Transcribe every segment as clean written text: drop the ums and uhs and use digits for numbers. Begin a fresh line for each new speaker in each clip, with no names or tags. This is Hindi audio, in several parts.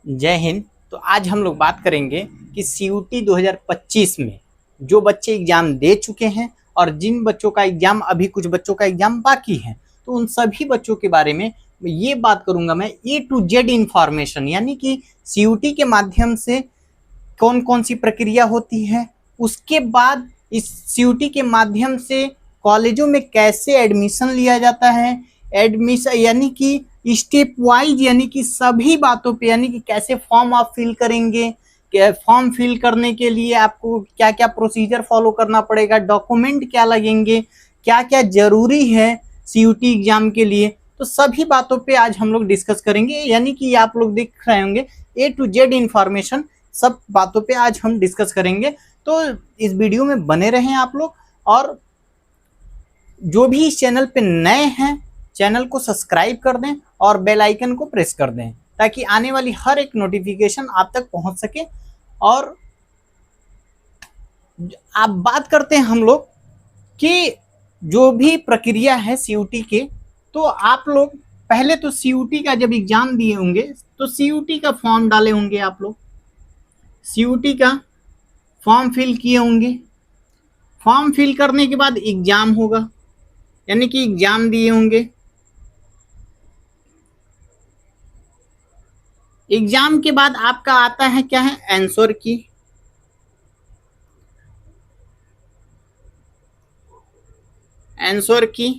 जय हिंद। तो आज हम लोग बात करेंगे कि सीयूटी 2025 में जो बच्चे एग्जाम दे चुके हैं और जिन बच्चों का एग्जाम अभी कुछ बच्चों का एग्जाम बाकी है, तो उन सभी बच्चों के बारे में ये बात करूंगा मैं A to Z इंफॉर्मेशन, यानी कि सीयूटी के माध्यम से कौन कौन सी प्रक्रिया होती है, उसके बाद इस सीयूटी के माध्यम से कॉलेजों में कैसे एडमिशन लिया जाता है, एडमिशन यानी कि स्टेप वाइज, यानी कि सभी बातों पे, यानी कि कैसे फॉर्म आप फिल करेंगे, फॉर्म फिल करने के लिए आपको क्या क्या प्रोसीजर फॉलो करना पड़ेगा, डॉक्यूमेंट क्या लगेंगे, क्या क्या जरूरी है सीयूटी एग्जाम के लिए, तो सभी बातों पे आज हम लोग डिस्कस करेंगे। यानी कि आप लोग देख रहे होंगे A to Z इंफॉर्मेशन, सब बातों पे आज हम डिस्कस करेंगे। तो इस वीडियो में बने रहें आप लोग, और जो भी इस चैनल पे नए हैं चैनल को सब्सक्राइब कर दें और बेल आइकन को प्रेस कर दें ताकि आने वाली हर एक नोटिफिकेशन आप तक पहुंच सके। और आप बात करते हैं हम लोग कि जो भी प्रक्रिया है सीयूटी के, तो आप लोग पहले तो सीयूटी का जब एग्जाम दिए होंगे तो सीयूटी का फॉर्म डाले होंगे, आप लोग सीयूटी का फॉर्म फिल किए होंगे। फॉर्म फिल करने के बाद एग्जाम होगा, यानी कि एग्जाम दिए होंगे। एग्जाम के बाद आपका आता है क्या है, आंसर की। आंसर की,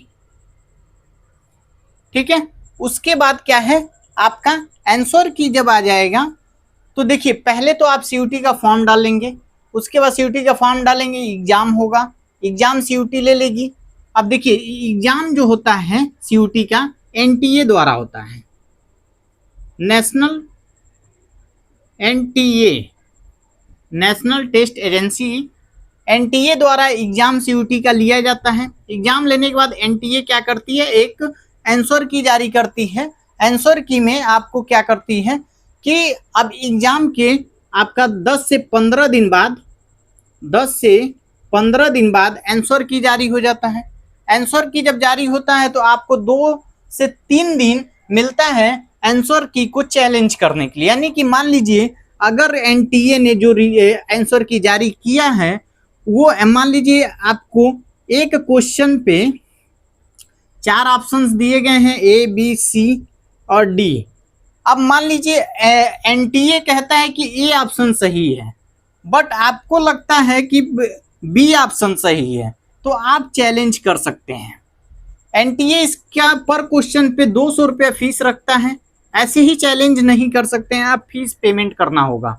ठीक है। उसके बाद क्या है आपका आंसर की जब आ जाएगा तो देखिए पहले तो आप सीयूटी का फॉर्म डालेंगे, उसके बाद सीयूटी का फॉर्म डालेंगे, एग्जाम होगा, एग्जाम सीयूटी ले लेगी। अब देखिए एग्जाम जो होता है सीयूटी का एनटीए द्वारा होता है, national NTA, national test agency, NTA द्वारा एग्जाम सीयूटी का लिया जाता है। एग्जाम लेने के बाद एनटीए क्या करती है, एक आंसर की जारी करती है। आंसर की में आपको क्या करती है कि अब एग्जाम के आपका 10 से 15 दिन बाद, 10 से 15 दिन बाद आंसर की जारी हो जाता है। आंसर की जब जारी होता है तो आपको 2 से 3 दिन मिलता है आंसर की को चैलेंज करने के लिए। यानी कि मान लीजिए अगर एनटीए ने जो आंसर की जारी किया है वो, मान लीजिए आपको एक क्वेश्चन पे 4 ऑप्शंस दिए गए हैं, ए बी सी और डी। अब मान लीजिए एनटीए कहता है कि ए ऑप्शन सही है, बट आपको लगता है कि बी ऑप्शन सही है, तो आप चैलेंज कर सकते हैं। एनटीए इसका पर क्वेश्चन पे 200 रुपया फीस रखता है। ऐसे ही चैलेंज नहीं कर सकते हैं, आप फीस पेमेंट करना होगा,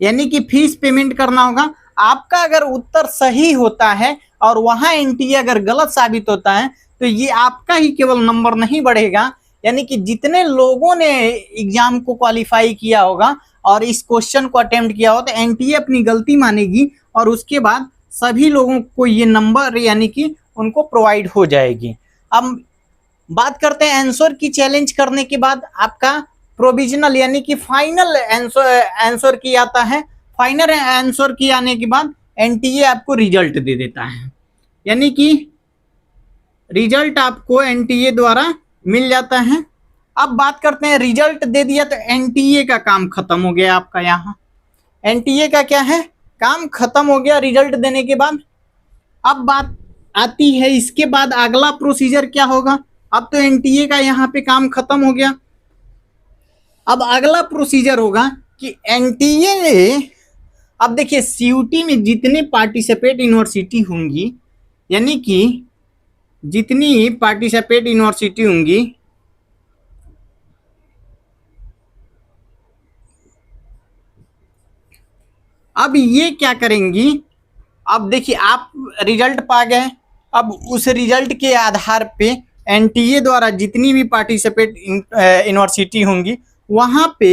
यानी कि फीस पेमेंट करना होगा। आपका अगर उत्तर सही होता है और वहां एनटीए अगर गलत साबित होता है तो ये आपका ही केवल नंबर नहीं बढ़ेगा, यानी कि जितने लोगों ने एग्जाम को क्वालिफाई किया होगा और इस क्वेश्चन को अटेम्प्ट किया होगा तो एनटीए अपनी गलती मानेगी और उसके बाद सभी लोगों को ये नंबर यानी कि उनको प्रोवाइड हो जाएगी। अब बात करते हैं आंसर की चैलेंज करने के बाद आपका प्रोविजनल यानी कि फाइनल आंसर की आता है। फाइनल आंसर की आने के बाद एनटीए आपको रिजल्ट दे देता है, यानी कि रिजल्ट आपको एनटीए द्वारा मिल जाता है। अब बात करते हैं रिजल्ट दे दिया तो एनटीए का काम खत्म हो गया आपका। यहाँ एनटीए का क्या है, काम खत्म हो गया रिजल्ट देने के बाद। अब बात आती है इसके बाद अगला प्रोसीजर क्या होगा। अब तो एनटीए का यहाँ पे काम खत्म हो गया। अब अगला प्रोसीजर होगा कि एनटीए, अब देखिए सीयूटी में जितने पार्टिसिपेट यूनिवर्सिटी होंगी, यानी कि जितनी पार्टिसिपेट यूनिवर्सिटी होंगी, अब ये क्या करेंगी। अब देखिए आप रिजल्ट पा गए, अब उस रिजल्ट के आधार पे एनटीए द्वारा जितनी भी पार्टिसिपेट यूनिवर्सिटी होंगी वहां पे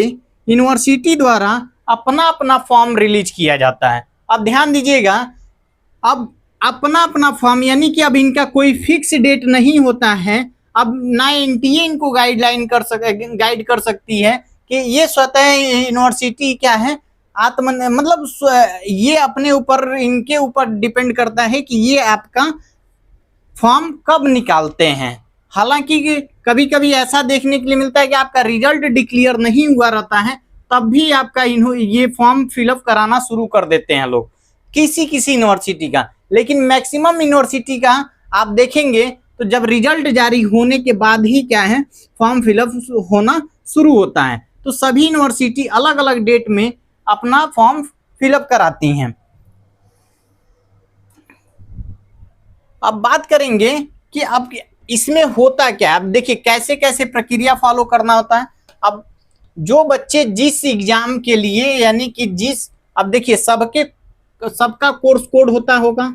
यूनिवर्सिटी द्वारा अपना अपना फॉर्म रिलीज किया जाता है। अब ध्यान दीजिएगा, अब अपना अपना फॉर्म, यानी कि अब इनका कोई फिक्स डेट नहीं होता है। अब ना एनटीए इनको गाइड कर सकती है कि ये स्वतः यूनिवर्सिटी क्या है, मतलब ये अपने ऊपर, इनके ऊपर डिपेंड करता है कि ये आपका फॉर्म कब निकालते हैं। हालांकि कभी कभी ऐसा देखने के लिए मिलता है कि आपका रिजल्ट डिक्लेयर नहीं हुआ रहता है, तब भी आपका ये फॉर्म फिलअप कराना शुरू कर देते हैं लोग, किसी किसी यूनिवर्सिटी का। लेकिन मैक्सिमम यूनिवर्सिटी का आप देखेंगे तो जब रिजल्ट जारी होने के बाद ही क्या है, फॉर्म फिलअप होना शुरू होता है। तो सभी यूनिवर्सिटी अलग अलग डेट में अपना फॉर्म फिलअप कराती हैं। अब बात करेंगे कि अब इसमें होता क्या है। अब देखिए कैसे कैसे प्रक्रिया फॉलो करना होता है। अब जो बच्चे जिस एग्जाम के लिए यानी कि अब देखिए सबका कोर्स कोड होता होगा,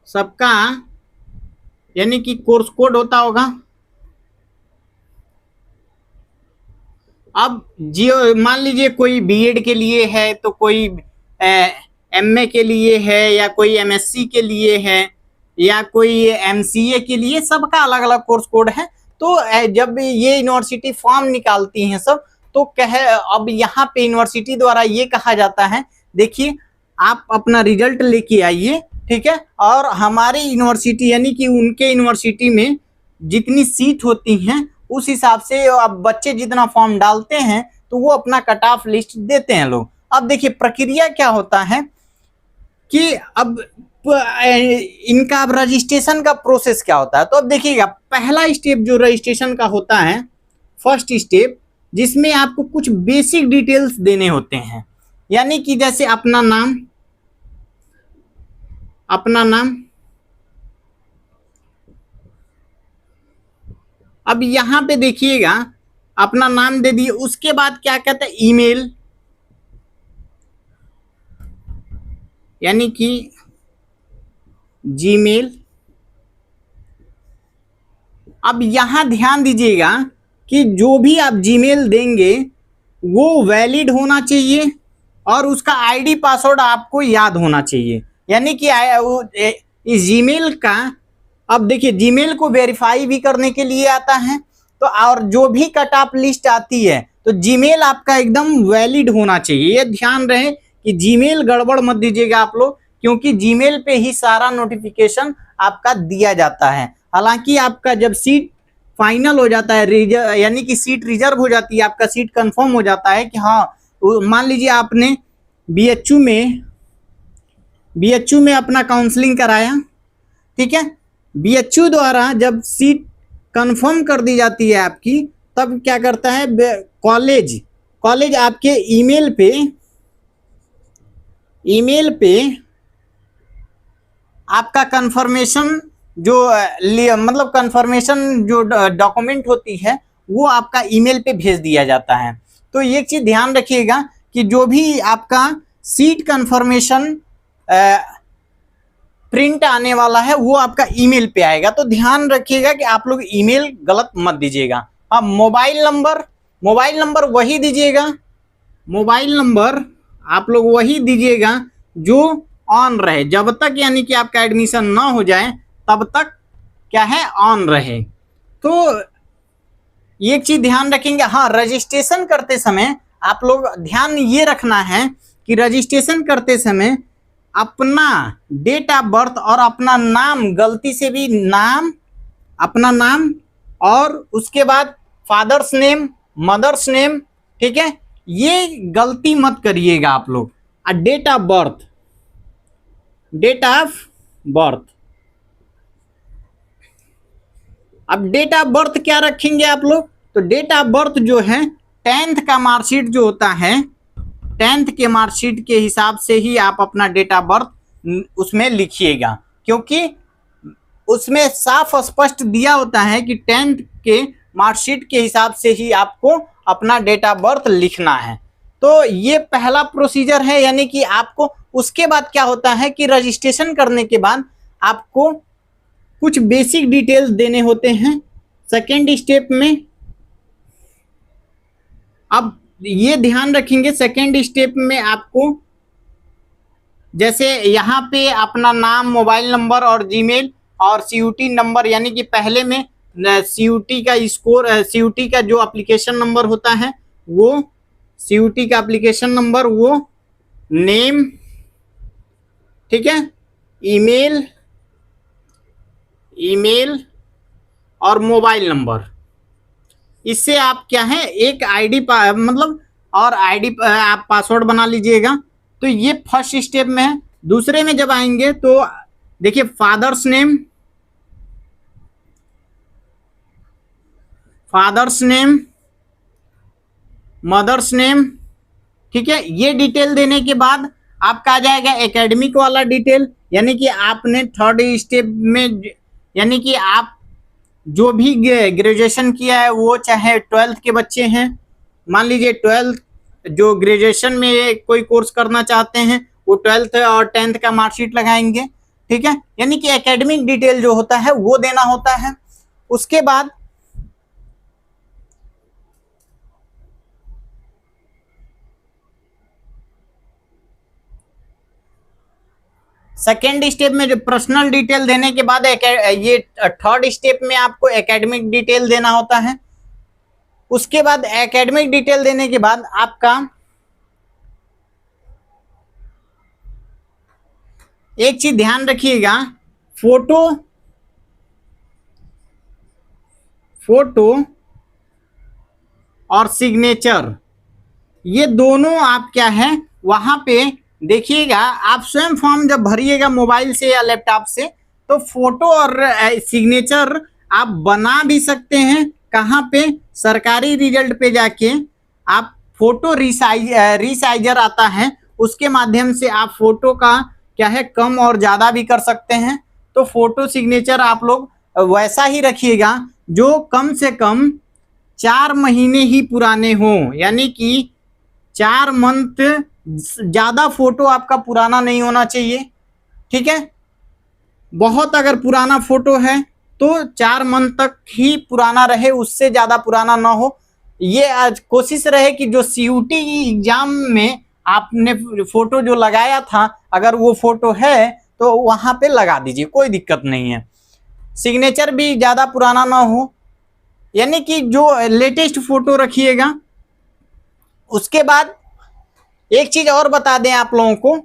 सबका यानी कि कोर्स कोड होता होगा। अब जियो मान लीजिए कोई बीएड के लिए है, तो कोई एमए के लिए है, या कोई एमएससी के लिए है, या कोई एमसीए के लिए, सबका अलग अलग कोर्स कोड है। तो जब ये यूनिवर्सिटी फॉर्म निकालती हैं सब, तो अब यहाँ पे यूनिवर्सिटी द्वारा ये कहा जाता है, देखिए आप अपना रिजल्ट लेके आइए, ठीक है, और हमारी यूनिवर्सिटी यानी कि उनके यूनिवर्सिटी में जितनी सीट होती हैं उस हिसाब से अब बच्चे जितना फॉर्म डालते हैं तो वो अपना कट ऑफ लिस्ट देते हैं लोग। अब देखिए प्रक्रिया क्या होता है कि अब इनका अब रजिस्ट्रेशन का प्रोसेस क्या होता है। तो अब देखिएगा पहला स्टेप जो रजिस्ट्रेशन का होता है, फर्स्ट स्टेप, जिसमें आपको कुछ बेसिक डिटेल्स देने होते हैं, यानी कि जैसे अपना नाम, अब यहां पे देखिएगा अपना नाम दे दिए, उसके बाद क्या कहते हैं ईमेल, यानी कि जीमेल। अब यहां ध्यान दीजिएगा कि जो भी आप जीमेल देंगे वो वैलिड होना चाहिए और उसका आईडी पासवर्ड आपको याद होना चाहिए, यानी कि इस जीमेल का, अब देखिए जीमेल को वेरीफाई भी करने के लिए आता है, तो और जो भी कट ऑफ लिस्ट आती है तो जीमेल आपका एकदम वैलिड होना चाहिए। ये ध्यान रहे कि जीमेल गड़बड़ मत दीजिएगा आप लोग, क्योंकि जीमेल पे ही सारा नोटिफिकेशन आपका दिया जाता है। हालांकि आपका जब सीट फाइनल हो जाता है, यानी कि सीट रिजर्व हो जाती है, आपका सीट कंफर्म हो जाता है कि हाँ, मान लीजिए आपने बीएचयू में अपना काउंसलिंग कराया, ठीक है, बीएचयू द्वारा जब सीट कंफर्म कर दी जाती है आपकी, तब क्या करता है कॉलेज आपके ईमेल पे आपका कंफर्मेशन जो मतलब कंफर्मेशन जो डॉक्यूमेंट होती है वो आपका ईमेल पे भेज दिया जाता है। तो ये चीज ध्यान रखिएगा कि जो भी आपका सीट कंफर्मेशन प्रिंट आने वाला है वो आपका ईमेल पे आएगा। तो ध्यान रखिएगा कि आप लोग ईमेल गलत मत दीजिएगा। अब मोबाइल नंबर वही दीजिएगा, मोबाइल नंबर आप लोग वही दीजिएगा जो ऑन रहे, जब तक यानी कि आपका एडमिशन ना हो जाए तब तक क्या है, ऑन रहे। तो ये चीज ध्यान रखेंगे। हाँ, रजिस्ट्रेशन करते समय आप लोग ध्यान ये रखना है कि रजिस्ट्रेशन करते समय अपना डेट ऑफ बर्थ और अपना नाम, गलती से भी अपना नाम और उसके बाद फादर्स नेम, मदर्स नेम, ठीक है, ये गलती मत करिएगा आप लोग। डेट ऑफ बर्थ, अब डेट ऑफ बर्थ क्या रखेंगे आप लोग, तो डेट ऑफ बर्थ जो है 10th का मार्कशीट जो होता है, 10th के मार्कशीट के हिसाब से ही आप अपना डेट ऑफ बर्थ उसमें लिखिएगा, क्योंकि उसमें साफ स्पष्ट दिया होता है कि 10th के मार्कशीट के हिसाब से ही आपको अपना डेट ऑफ बर्थ लिखना है। तो ये पहला प्रोसीजर है, यानी कि आपको उसके बाद क्या होता है कि रजिस्ट्रेशन करने के बाद आपको कुछ बेसिक डिटेल्स देने होते हैं सेकेंड स्टेप में। अब ये ध्यान रखेंगे सेकेंड स्टेप में आपको जैसे यहाँ पे अपना नाम, मोबाइल नंबर और जीमेल और सीयूटी नंबर, यानी कि पहले में सीयूटी का स्कोर, सीयूटी का जो एप्लीकेशन नंबर होता है वो, सीयूटी का एप्लीकेशन नंबर, वो नेम, ठीक है, ईमेल, ईमेल और मोबाइल नंबर। इससे आप क्या है एक आईडी मतलब और आईडी आप पासवर्ड बना लीजिएगा। तो ये फर्स्ट स्टेप में है। दूसरे में जब आएंगे तो देखिए फादर्स नेम, मदर्स नेम, ठीक है। ये डिटेल देने के बाद आपका आ जाएगा एकेडमिक वाला डिटेल, यानी कि आपने थर्ड स्टेप में, यानी कि आप जो भी ग्रेजुएशन किया है वो चाहे 12th के बच्चे हैं, मान लीजिए 12th जो ग्रेजुएशन में कोई कोर्स करना चाहते हैं वो 12th और 10th का मार्कशीट लगाएंगे, ठीक है। यानी कि एकेडमिक डिटेल जो होता है वो देना होता है। उसके बाद सेकेंड स्टेप में जो पर्सनल डिटेल देने के बाद ये थर्ड स्टेप में आपको एकेडमिक डिटेल देना होता है। उसके बाद एकेडमिक डिटेल देने के बाद आपका एक चीज ध्यान रखिएगा, फोटो और सिग्नेचर, ये दोनों आप क्या है वहां पे देखिएगा। आप स्वयं फॉर्म जब भरिएगा मोबाइल से या लैपटॉप से, तो फोटो और सिग्नेचर आप बना भी सकते हैं। कहाँ पे? सरकारी रिजल्ट पे जाके आप फोटो रिसाइजर आता है, उसके माध्यम से आप फोटो का क्या है कम और ज़्यादा भी कर सकते हैं। तो फोटो सिग्नेचर आप लोग वैसा ही रखिएगा जो कम से कम 4 महीने ही पुराने हों, यानी कि 4 मंथ, ज़्यादा फोटो आपका पुराना नहीं होना चाहिए, ठीक है। बहुत अगर पुराना फोटो है तो 4 मंथ तक ही पुराना रहे, उससे ज़्यादा पुराना ना हो। ये आज कोशिश रहे कि जो CUT एग्जाम में आपने फोटो जो लगाया था, अगर वो फोटो है तो वहाँ पे लगा दीजिए, कोई दिक्कत नहीं है। सिग्नेचर भी ज़्यादा पुराना ना हो, यानी कि जो लेटेस्ट फोटो रखिएगा। उसके बाद एक चीज और बता दें आप लोगों को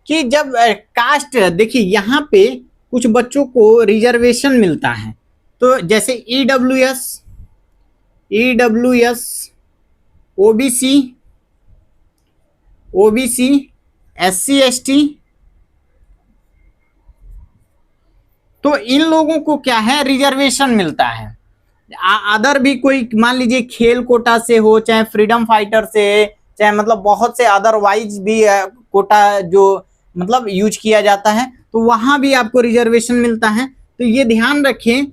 कि जब कास्ट, देखिए यहाँ पे कुछ बच्चों को रिजर्वेशन मिलता है, तो जैसे EWS, OBC, SC ST, तो इन लोगों को क्या है रिजर्वेशन मिलता है। अदर भी कोई मान लीजिए खेल कोटा से हो, चाहे फ्रीडम फाइटर से, चाहे मतलब बहुत से अदरवाइज भी कोटा जो मतलब यूज किया जाता है, तो वहाँ भी आपको रिजर्वेशन मिलता है। तो ये ध्यान रखें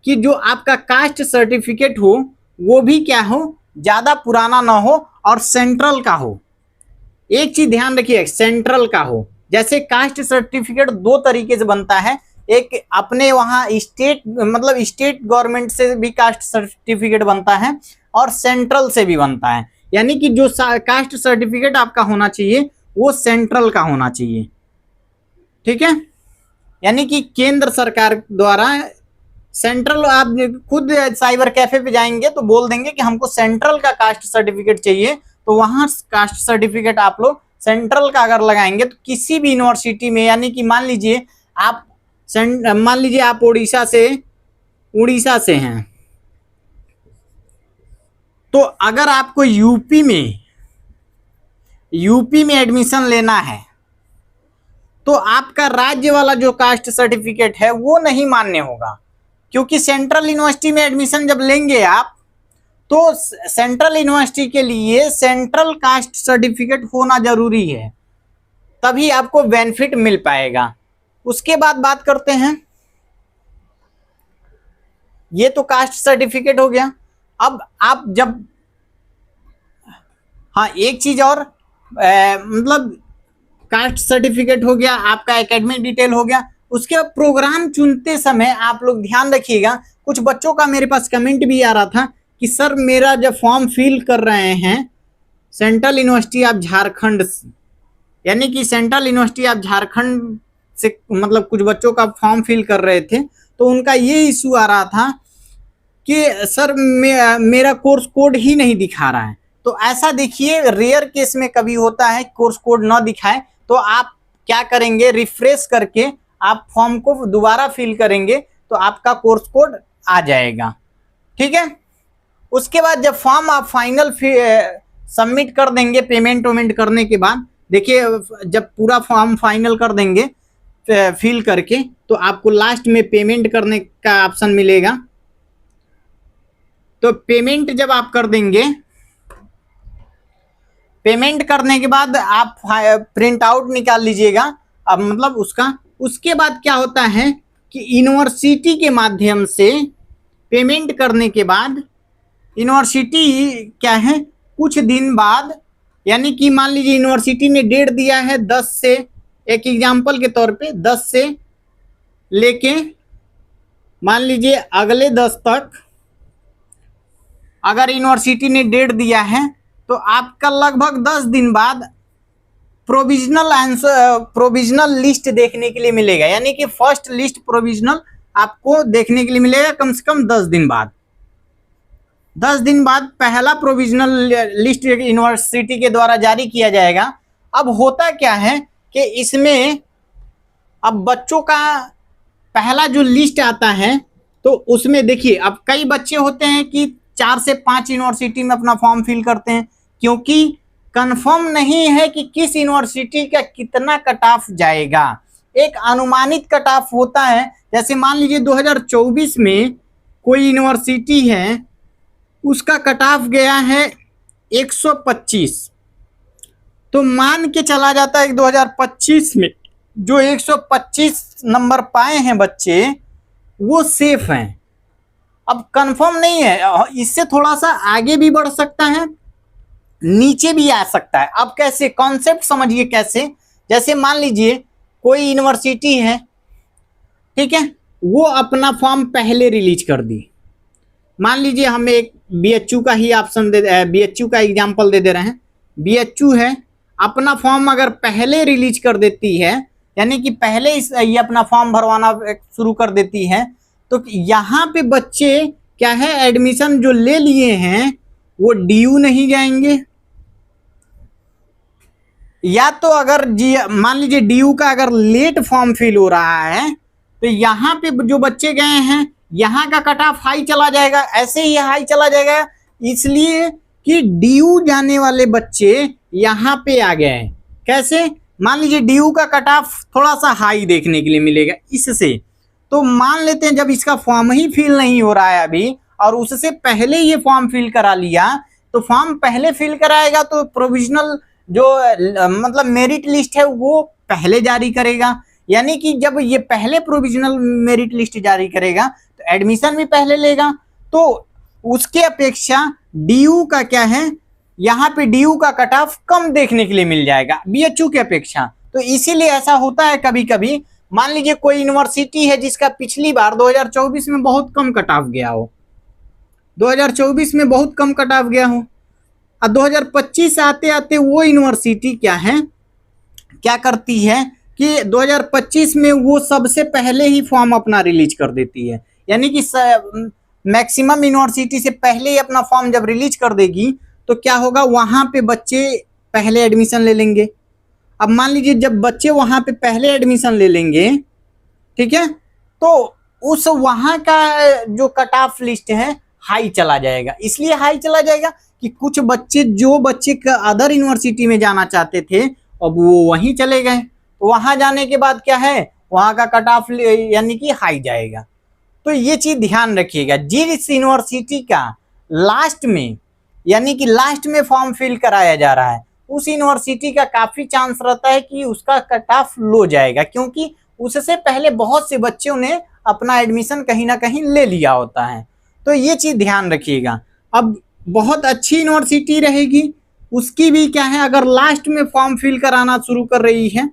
कि जो आपका कास्ट सर्टिफिकेट हो वो भी क्या हो, ज़्यादा पुराना ना हो और सेंट्रल का हो। एक चीज ध्यान रखिए, सेंट्रल का हो। जैसे कास्ट सर्टिफिकेट 2 तरीके से बनता है, एक अपने वहाँ स्टेट मतलब स्टेट गवर्नमेंट से भी कास्ट सर्टिफिकेट बनता है और सेंट्रल से भी बनता है। यानी कि जो कास्ट सर्टिफिकेट आपका होना चाहिए वो सेंट्रल का होना चाहिए, ठीक है। यानी कि केंद्र सरकार द्वारा सेंट्रल, आप खुद साइबर कैफे पे जाएंगे तो बोल देंगे कि हमको सेंट्रल का कास्ट सर्टिफिकेट चाहिए, तो वहाँ कास्ट सर्टिफिकेट आप लोग सेंट्रल का अगर लगाएंगे तो किसी भी यूनिवर्सिटी में, यानी कि मान लीजिए आप उड़ीसा से हैं, तो अगर आपको यूपी में एडमिशन लेना है तो आपका राज्य वाला जो कास्ट सर्टिफिकेट है वो नहीं मान्य होगा, क्योंकि सेंट्रल यूनिवर्सिटी में एडमिशन जब लेंगे आप तो सेंट्रल यूनिवर्सिटी के लिए सेंट्रल कास्ट सर्टिफिकेट होना जरूरी है, तभी आपको बेनिफिट मिल पाएगा। उसके बाद बात करते हैं, ये तो कास्ट सर्टिफिकेट हो गया। अब आप जब, हाँ एक चीज और, मतलब कास्ट सर्टिफिकेट हो गया, आपका एकेडमिक डिटेल हो गया। उसके बाद प्रोग्राम चुनते समय आप लोग ध्यान रखिएगा, कुछ बच्चों का मेरे पास कमेंट भी आ रहा था कि सर मेरा जब फॉर्म फिल कर रहे हैं सेंट्रल यूनिवर्सिटी ऑफ झारखंड, यानी कि सेंट्रल यूनिवर्सिटी ऑफ झारखंड से मतलब कुछ बच्चों का फॉर्म फिल कर रहे थे, तो उनका ये इशू आ रहा था कि सर मेरा कोर्स कोड ही नहीं दिखा रहा है। तो ऐसा देखिए रेयर केस में कभी होता है कोर्स कोड ना दिखाए, तो आप क्या करेंगे, रिफ्रेश करके आप फॉर्म को दोबारा फिल करेंगे तो आपका कोर्स कोड आ जाएगा। ठीक है, उसके बाद जब फॉर्म आप फाइनल सबमिट कर देंगे पेमेंट वेमेंट करने के बाद, देखिए जब पूरा फॉर्म फाइनल कर देंगे फिल करके, तो आपको लास्ट में पेमेंट करने का ऑप्शन मिलेगा। तो पेमेंट जब आप कर देंगे, पेमेंट करने के बाद आप प्रिंट आउट निकाल लीजिएगा। अब मतलब उसके बाद क्या होता है कि यूनिवर्सिटी के माध्यम से पेमेंट करने के बाद यूनिवर्सिटी क्या है कुछ दिन बाद, यानी कि मान लीजिए यूनिवर्सिटी ने डेट दिया है 10 से, एक एग्जाम्पल के तौर पे 10 से लेके मान लीजिए अगले 10 तक अगर यूनिवर्सिटी ने डेट दिया है, तो आपका लगभग 10 दिन बाद प्रोविजनल लिस्ट देखने के लिए मिलेगा। यानी कि फर्स्ट लिस्ट प्रोविजनल आपको देखने के लिए मिलेगा कम से कम 10 दिन बाद। 10 दिन बाद पहला प्रोविजनल लिस्ट यूनिवर्सिटी के द्वारा जारी किया जाएगा। अब होता क्या है कि इसमें अब बच्चों का पहला जो लिस्ट आता है, तो उसमें देखिए अब कई बच्चे होते हैं कि 4 से 5 यूनिवर्सिटी में अपना फॉर्म फिल करते हैं, क्योंकि कंफर्म नहीं है कि किस यूनिवर्सिटी का कितना कट ऑफ जाएगा। एक अनुमानित कट ऑफ होता है। जैसे मान लीजिए 2024 में कोई यूनिवर्सिटी है, उसका कट ऑफ गया है 125, तो मान के चला जाता है कि 2025 में जो 125 नंबर पाए हैं बच्चे वो सेफ हैं। अब कंफर्म नहीं है, इससे थोड़ा सा आगे भी बढ़ सकता है, नीचे भी आ सकता है। अब कैसे, कॉन्सेप्ट समझिए कैसे। जैसे मान लीजिए कोई यूनिवर्सिटी है, ठीक है, वो अपना फॉर्म पहले रिलीज कर दी। मान लीजिए हम एक बीएचयू का ही ऑप्शन बीएचयू का एग्जांपल दे रहे हैं। बीएचयू है, अपना फॉर्म अगर पहले रिलीज कर देती है, यानी कि पहले ये अपना फॉर्म भरवाना शुरू कर देती है, तो यहाँ पे बच्चे क्या है एडमिशन जो ले लिए हैं वो डीयू नहीं जाएंगे। या तो अगर मान लीजिए डीयू का अगर लेट फॉर्म फिल हो रहा है, तो यहाँ पे जो बच्चे गए हैं यहाँ का कट ऑफ हाई चला जाएगा, ऐसे ही हाई चला जाएगा, इसलिए कि डीयू जाने वाले बच्चे यहाँ पे आ गए हैं। कैसे, मान लीजिए डीयू का कट ऑफ थोड़ा सा हाई देखने के लिए मिलेगा इससे, तो मान लेते हैं जब इसका फॉर्म ही फिल नहीं हो रहा है अभी और उससे पहले ये फॉर्म फिल करा लिया, तो फॉर्म पहले फिल कराएगा तो प्रोविजनल जो मतलब मेरिट लिस्ट है वो पहले जारी करेगा। यानी कि जब ये पहले प्रोविजनल मेरिट लिस्ट जारी करेगा तो एडमिशन भी पहले लेगा, तो उसके अपेक्षा डीयू का क्या है, यहाँ पे डीयू का कट ऑफ कम देखने के लिए मिल जाएगा बीएचयू के अपेक्षा। तो इसीलिए ऐसा होता है कभी कभी। मान लीजिए कोई यूनिवर्सिटी है जिसका पिछली बार 2024 में बहुत कम कट ऑफ गया हो, 2024 में बहुत कम कट ऑफ गया हो, और 2025 आते आते वो यूनिवर्सिटी क्या है, क्या करती है कि 2025 में वो सबसे पहले ही फॉर्म अपना रिलीज कर देती है। यानी कि मैक्सिमम यूनिवर्सिटी से पहले ही अपना फॉर्म जब रिलीज कर देगी तो क्या होगा, वहाँ पे बच्चे पहले एडमिशन ले लेंगे। अब मान लीजिए जब बच्चे वहाँ पे पहले एडमिशन ले लेंगे, ठीक है, तो उस वहाँ का जो कट ऑफ लिस्ट है हाई चला जाएगा। इसलिए हाई चला जाएगा कि कुछ बच्चे जो बच्चे अदर यूनिवर्सिटी में जाना चाहते थे अब वो वहीं चले गए, तो वहाँ जाने के बाद क्या है, वहाँ का कट ऑफ यानी कि हाई जाएगा। तो ये चीज ध्यान रखिएगा, जिस यूनिवर्सिटी का लास्ट में यानी कि लास्ट में फॉर्म फिल कराया जा रहा है उस यूनिवर्सिटी का काफी चांस रहता है कि उसका कट ऑफ लो जाएगा, क्योंकि उससे पहले बहुत से बच्चों ने अपना एडमिशन कहीं ना कहीं ले लिया होता है। तो ये चीज ध्यान रखिएगा। अब बहुत अच्छी यूनिवर्सिटी रहेगी, उसकी भी क्या है, अगर लास्ट में फॉर्म फिल कराना शुरू कर रही है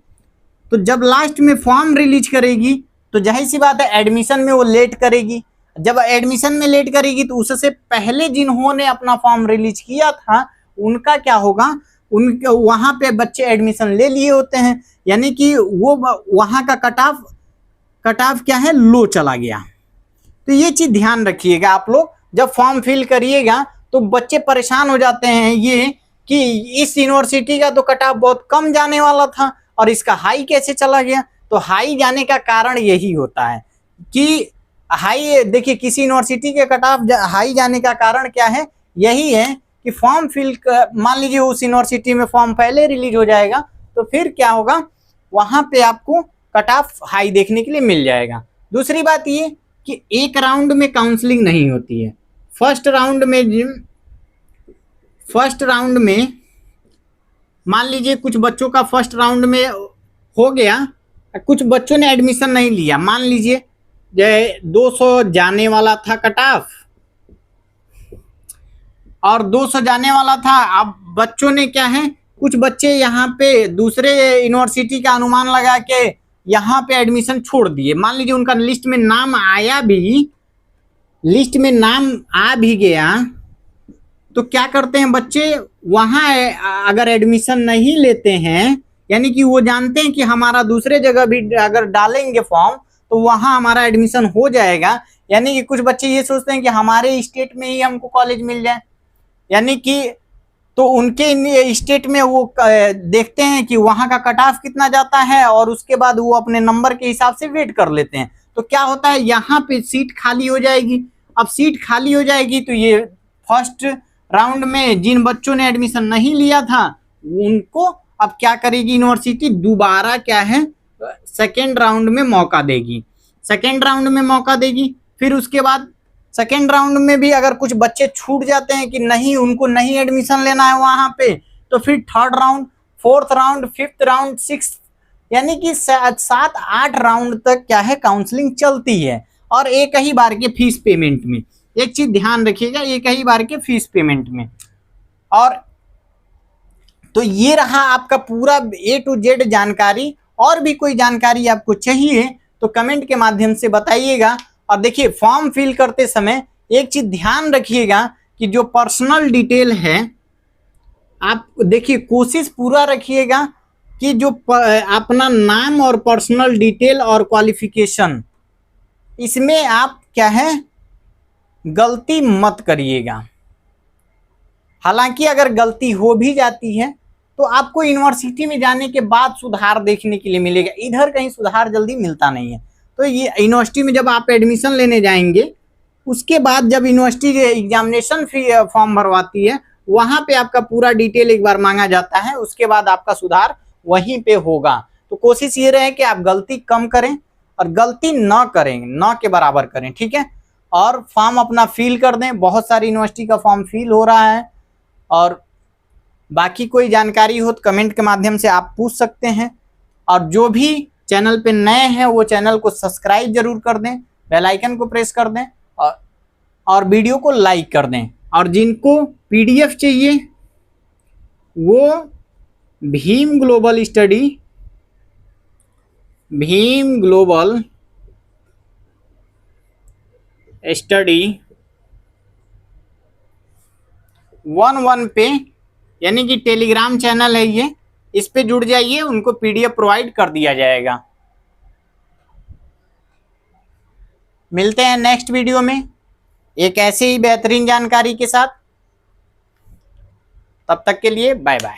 तो जब लास्ट में फॉर्म रिलीज करेगी तो जाहिर सी बात है एडमिशन में वो लेट करेगी। जब एडमिशन में लेट करेगी तो उससे पहले जिन्होंने अपना फॉर्म रिलीज किया था उनका क्या होगा, उनके वहाँ पे बच्चे एडमिशन ले लिए होते हैं, यानी कि वो वहाँ का कट ऑफ क्या है, लो चला गया। तो ये चीज ध्यान रखिएगा आप लोग, जब फॉर्म फिल करिएगा तो बच्चे परेशान हो जाते हैं ये कि इस यूनिवर्सिटी का तो कट ऑफ बहुत कम जाने वाला था और इसका हाई कैसे चला गया। तो हाई जाने का कारण यही होता है कि हाई, देखिए किसी यूनिवर्सिटी के कट ऑफ हाई जाने का कारण क्या है, यही है कि फॉर्म फिल, मान लीजिए उस यूनिवर्सिटी में फॉर्म पहले रिलीज हो जाएगा तो फिर क्या होगा, वहां पे आपको कट ऑफ हाई देखने के लिए मिल जाएगा। दूसरी बात ये कि एक राउंड में काउंसलिंग नहीं होती है। फर्स्ट राउंड में मान लीजिए कुछ बच्चों का फर्स्ट राउंड में हो गया, कुछ बच्चों ने एडमिशन नहीं लिया, मान लीजिए 200 जाने वाला था कट ऑफ और 200 जाने वाला था। अब बच्चों ने क्या है, कुछ बच्चे यहाँ पे दूसरे यूनिवर्सिटी का अनुमान लगा के यहाँ पे एडमिशन छोड़ दिए। मान लीजिए उनका लिस्ट में नाम आ भी गया तो क्या करते हैं बच्चे, वहां अगर एडमिशन नहीं लेते हैं, यानी कि वो जानते हैं कि हमारा दूसरे जगह भी अगर डालेंगे फॉर्म तो वहां हमारा एडमिशन हो जाएगा, यानी कि कुछ बच्चे ये सोचते हैं कि हमारे स्टेट में ही हमको कॉलेज मिल जाए, यानी कि तो उनके स्टेट में वो देखते हैं कि वहां का कट ऑफ कितना जाता है और उसके बाद वो अपने नंबर के हिसाब से वेट कर लेते हैं। तो क्या होता है, यहाँ पे सीट खाली हो जाएगी। अब सीट खाली हो जाएगी तो ये फर्स्ट राउंड में जिन बच्चों ने एडमिशन नहीं लिया था उनको अब क्या करेगी यूनिवर्सिटी, दोबारा क्या है सेकेंड राउंड में मौका देगी। फिर उसके बाद सेकेंड राउंड में भी अगर कुछ बच्चे छूट जाते हैं कि नहीं उनको नहीं एडमिशन लेना है वहां पे, तो फिर third round, fourth round, fifth round, six, यानी कि 7-8 राउंड तक क्या है काउंसलिंग चलती है और एक ही बार के फीस पेमेंट में। एक चीज ध्यान रखिएगा, एक ही बार के फीस पेमेंट में। और तो ये रहा आपका पूरा A to Z जानकारी। और भी कोई जानकारी आपको चाहिए तो कमेंट के माध्यम से बताइएगा। और देखिए फॉर्म फिल करते समय एक चीज ध्यान रखिएगा कि जो पर्सनल डिटेल है, आप देखिए कोशिश पूरा रखिएगा कि जो अपना नाम और पर्सनल डिटेल और क्वालिफिकेशन, इसमें आप क्या है गलती मत करिएगा। हालांकि अगर गलती हो भी जाती है तो आपको यूनिवर्सिटी में जाने के बाद सुधार देखने के लिए मिलेगा, इधर कहीं सुधार जल्दी मिलता नहीं है। तो ये यूनिवर्सिटी में जब आप एडमिशन लेने जाएंगे उसके बाद जब यूनिवर्सिटी एग्जामिनेशन फॉर्म भरवाती है वहां पे आपका पूरा डिटेल एक बार मांगा जाता है, उसके बाद आपका सुधार वहीं पे होगा। तो कोशिश ये रहे कि आप गलती कम करें और गलती न करें, न के बराबर करें, ठीक है। और फॉर्म अपना फिल कर दें, बहुत सारी यूनिवर्सिटी का फॉर्म फिल हो रहा है। और बाकी कोई जानकारी हो तो कमेंट के माध्यम से आप पूछ सकते हैं। और जो भी चैनल पे नए हैं वो चैनल को सब्सक्राइब जरूर कर दें, बेल आइकन को प्रेस कर दें और वीडियो को लाइक कर दें। और जिनको PDF चाहिए वो भीम ग्लोबल स्टडी 11 पे, यानी कि टेलीग्राम चैनल है ये, इस पे जुड़ जाइए, उनको PDF प्रोवाइड कर दिया जाएगा। मिलते हैं नेक्स्ट वीडियो में एक ऐसे ही बेहतरीन जानकारी के साथ। तब तक के लिए बाय बाय।